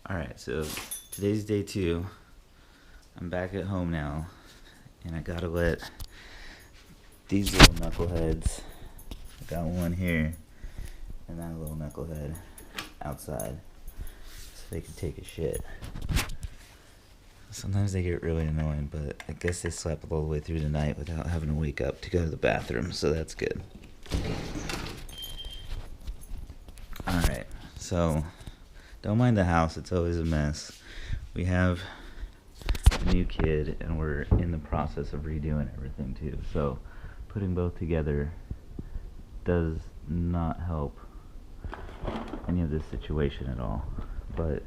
Alright, so today's day 2. I'm back at home now, and I gotta let these little knuckleheads, I got one here, and that little knucklehead outside, so they can take a shit. Sometimes they get really annoying, but I guess they slept all the way through the night without having to wake up to go to the bathroom, so that's good. Alright, so don't mind the house, it's always a mess. We have a new kid and we're in the process of redoing everything too. So putting both together does not help any of this situation at all. But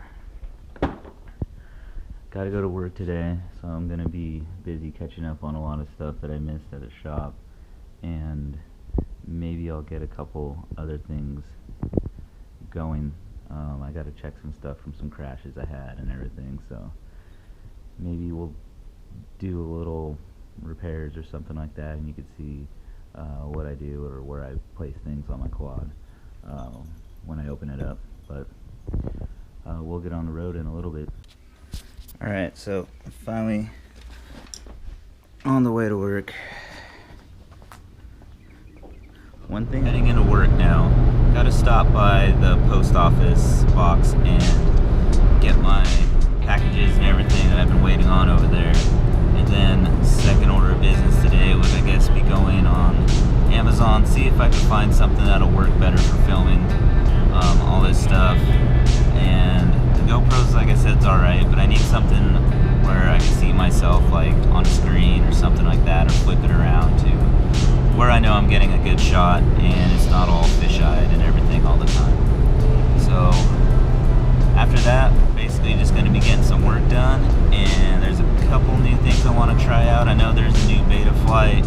gotta go to work today, so I'm gonna be busy catching up on a lot of stuff that I missed at the shop, and maybe I'll get a couple other things going. I gotta check some stuff from some crashes I had and everything, so maybe we'll do a little repairs or something like that, and you could see what I do or where I place things on my quad when I open it up. But we'll get on the road in a little bit. Alright, so I'm finally on the way to work. One thing, heading into work now. Gotta stop by the post office box and get my packages and everything that I've been waiting on over there. And then second order of business today would, I guess, be going on Amazon, see if I can find something that'll work better for filming all this stuff. And the GoPros, like I said, it's alright, but I need something where I can see myself like on a screen or something like that, or flip it around to where I know I'm getting a good shot and it's not all fisheye and everything all the time. So after that, basically just going to be getting some work done, and there's a couple new things I want to try out. I know there's a new betaflight.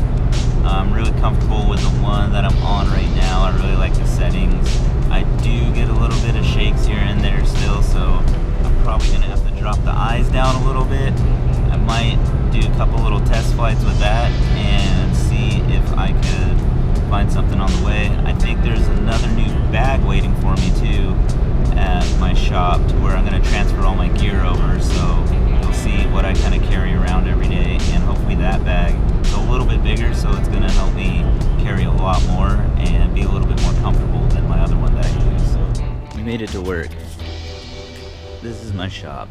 I'm really comfortable with the one that I'm on right now. I really like the settings. I do get a little bit of shakes here and there still, so I'm probably going to have to drop the eyes down a little bit. I might do a couple little test flights with that and see if I could find something on the way. I think there's another new bag waiting for me too at my shop, to where I'm going to transfer all my gear over, so you'll see what I kind of carry around every day, and hopefully that bag is a little bit bigger, so it's going to help me carry a lot more and be a little bit more comfortable than my other one that I use. So we made it to work. This is my shop.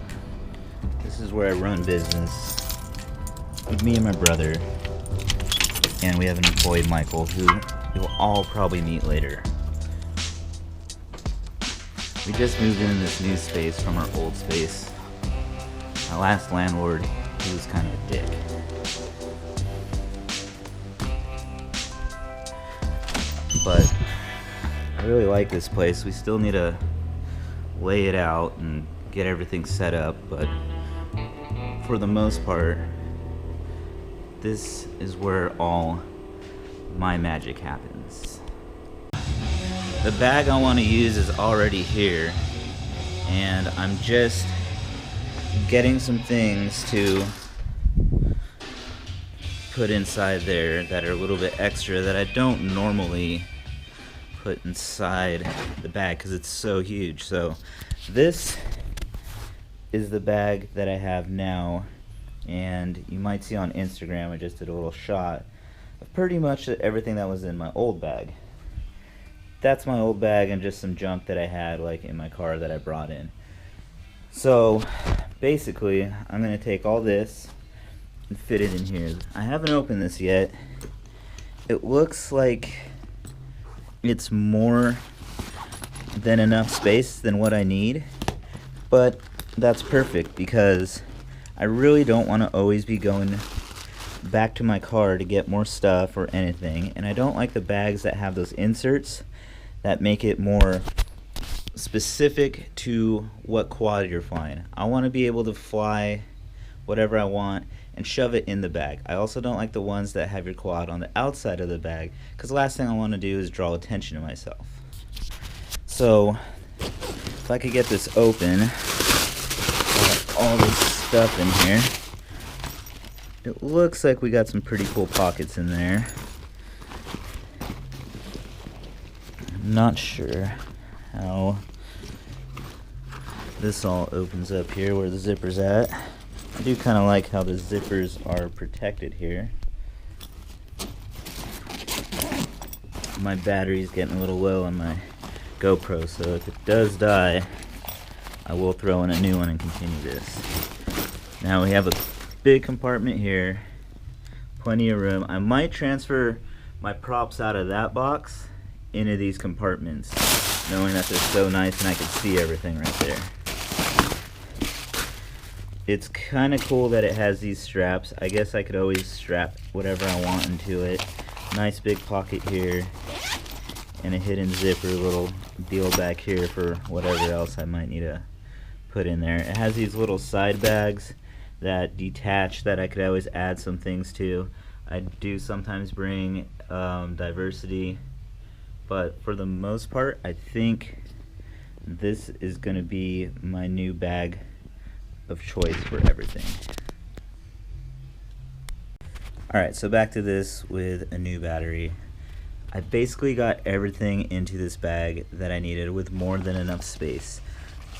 This is where I run business with me and my brother, and we have an employee, Michael, who you'll all probably meet later. We just moved in this new space from our old space. My last landlord, he was kind of a dick. But I really like this place. We still need to lay it out and get everything set up, but for the most part, this is where all my magic happens. The bag I want to use is already here, and I'm just getting some things to put inside there that are a little bit extra that I don't normally put inside the bag because it's so huge. So this is the bag that I have now, and you might see on Instagram I just did a little shot of pretty much everything that was in my old bag. That's my old bag and just some junk that I had like in my car that I brought in. So basically I'm going to take all this and fit it in here. I haven't opened this yet. It looks like it's more than enough space than what I need, but that's perfect because I really don't want to always be going back to my car to get more stuff or anything, and I don't like the bags that have those inserts that make it more specific to what quad you're flying. I want to be able to fly whatever I want and shove it in the bag. I also don't like the ones that have your quad on the outside of the bag, because the last thing I want to do is draw attention to myself. So if I could get this open, all this stuff in here. It looks like we got some pretty cool pockets in there. I'm not sure how this all opens up here where the zipper's at. I do kind of like how the zippers are protected here. My battery's getting a little low on my GoPro, so if it does die, I will throw in a new one and continue this. Now we have a big compartment here, plenty of room. I might transfer my props out of that box into these compartments, knowing that they're so nice and I can see everything right there. It's kind of cool that it has these straps. I guess I could always strap whatever I want into it. Nice big pocket here, and a hidden zipper little deal back here for whatever else I might need to put in there. It has these little side bags that detach that I could always add some things to. I do sometimes bring diversity, but for the most part I think this is going to be my new bag of choice for everything. Alright, so back to this with a new battery. I basically got everything into this bag that I needed with more than enough space.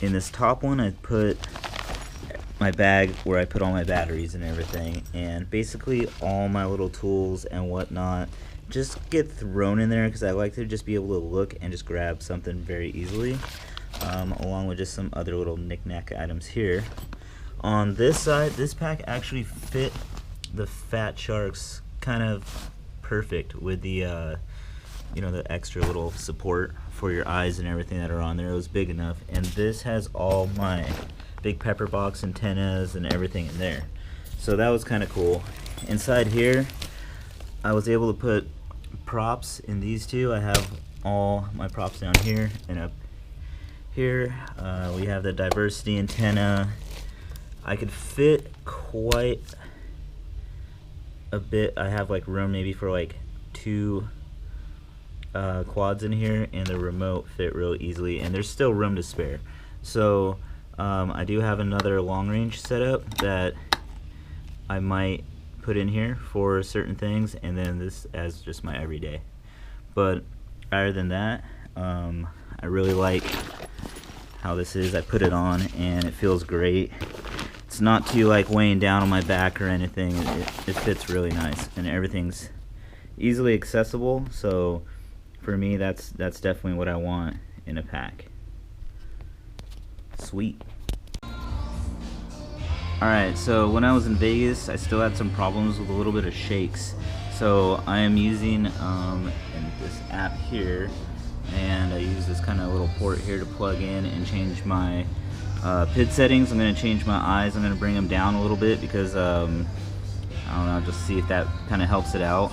In this top one I put my bag where I put all my batteries and everything, and basically all my little tools and whatnot just get thrown in there because I like to just be able to look and just grab something very easily, along with just some other little knick-knack items here. On this side, this pack actually fit the Fat Sharks kind of perfect with the you know, the extra little support for your eyes and everything that are on there. It was big enough, and this has all my big pepper box antennas and everything in there, so that was kind of cool. Inside here I was able to put props in these two. I have all my props down here and up here. We have the diversity antenna. I could fit quite a bit. I have like room maybe for like 2 quads in here, and the remote fit real easily, and there's still room to spare. So I do have another long range setup that I might put in here for certain things, and then this as just my everyday. But other than that, I really like how this is. I put it on and it feels great. It's not too like weighing down on my back or anything. It fits really nice, and everything's easily accessible. So for me, that's definitely what I want in a pack. Sweet. Alright, so when I was in Vegas, I still had some problems with a little bit of shakes. So I am using this app here, and I use this kind of little port here to plug in and change my PID settings. I'm going to change my eyes. I'm going to bring them down a little bit because, I don't know, just see if that kind of helps it out.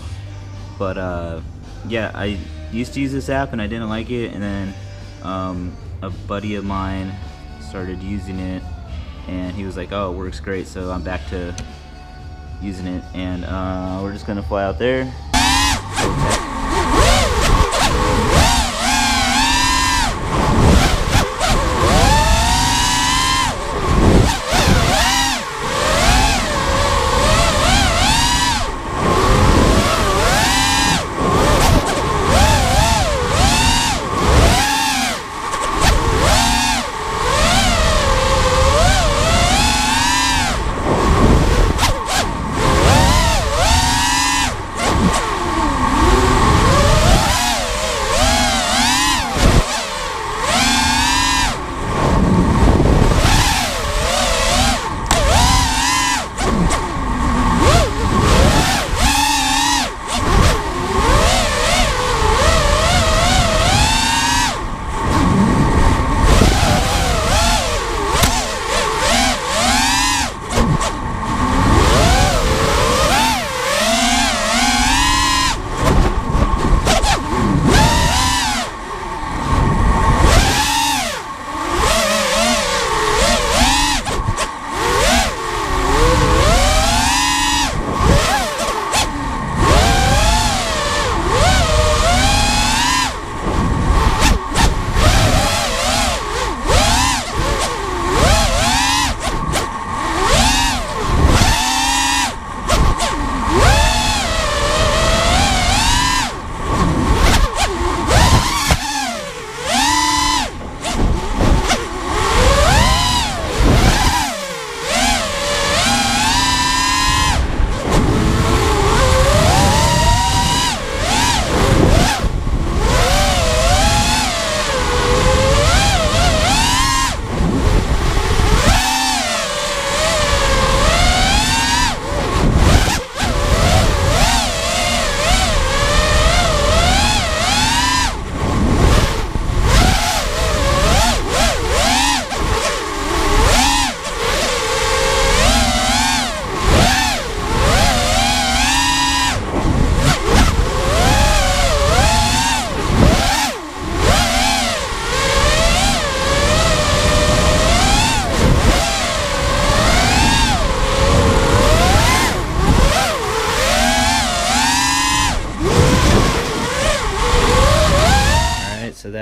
But yeah, I used to use this app and I didn't like it, and then a buddy of mine started using it, and he was like, oh, it works great, so I'm back to using it, and we're just gonna fly out there.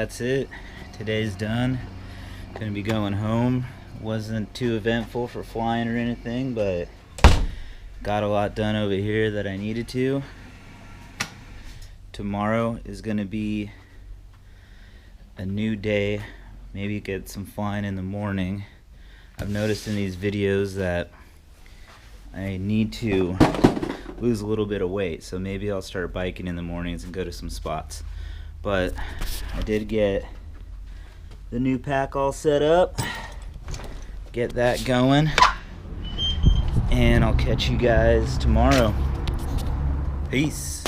that's it. Today's done. Gonna be going home. Wasn't too eventful for flying or anything, but got a lot done over here that I needed to. Tomorrow is gonna be a new day. Maybe get some flying in the morning. I've noticed in these videos that I need to lose a little bit of weight, so maybe I'll start biking in the mornings and go to some spots. But I did get the new pack all set up, get that going, and I'll catch you guys tomorrow. Peace.